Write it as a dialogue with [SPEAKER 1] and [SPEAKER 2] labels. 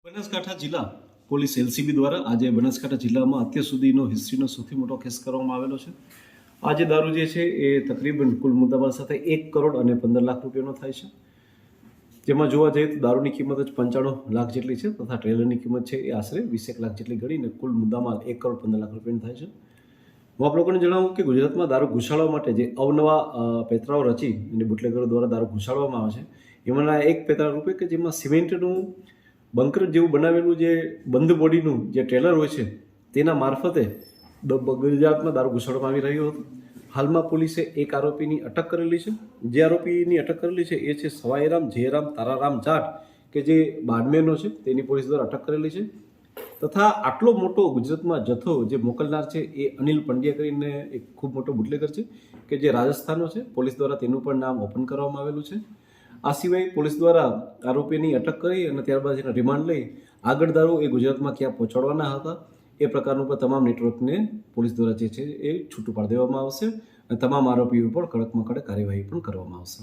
[SPEAKER 1] બનાસકાંઠા જિલ્લા police LCB દ્વારા આજે બનાસકાંઠા જિલ્લામાં અત્યાર સુધીનો હિસ્ટ્રીનો સૌથી મોટો કેસ કરવામાં આવેલો છે. આ જે દારૂ જે છે એ તકરીબન કુલ મુદ્દામાલ સાથે 1 કરોડ અને 15 લાખ રૂપિયાનો થાય છે. જેમાં જોવા જઈએ તો દારૂની કિંમત જ 95 લાખ જેટલી છે તથા ટ્રેલરની કિંમત છે એ આશરે 21 લાખ જેટલી ગણીને કુલ મુદ્દામાલ 1 કરોડ 15 લાખ રૂપિયાનો થાય છે. હું આપ લોકોને જણાવું કે ગુજરાતમાં દારૂ ઘુસાડવા માટે જે અવનવા પેતરાઓ રચી અને બુટલેગરો દ્વારા દારૂ ઘુસાડવામાં આવે છે એમાંના એક પેતરા રૂપે કે જેમાં સિમેન્ટનું બંકર જેવું બનાવેલું જે બંધ બોડીનું જે ટ્રેલર હોય છે તેના મારફતે ગુજરાતમાં દારૂ ઘુસાડવામાં આવી રહ્યો હતો. હાલમાં પોલીસે એક આરોપીની અટક કરેલી છે. જે આરોપીની અટક કરેલી છે એ છે સવાઈરામ જયરામ તારારામ જાટ કે જે બાડમેરનો છે, તેની પોલીસ દ્વારા અટક કરેલી છે. તથા આટલો મોટો ગુજરાતમાં જથ્થો જે મોકલનાર છે એ અનિલ પંડ્યા કરીને એક ખૂબ મોટો બુટલેગર છે કે જે રાજસ્થાનનો છે. પોલીસ દ્વારા તેનું પણ નામ ઓપન કરવામાં આવેલું છે. આ સિવાય પોલીસ દ્વારા આરોપીની અટક કરી અને ત્યારબાદ એના રિમાન્ડ લઈ આગળ દારૂ એ ગુજરાતમાં ક્યાં પહોંચાડવાના હતા એ પ્રકારનું પણ તમામ નેટવર્કને પોલીસ દ્વારા જે છે એ છૂટું પાડી દેવામાં આવશે અને તમામ આરોપીઓ પર કડકમાં કડક કાર્યવાહી પણ કરવામાં આવશે.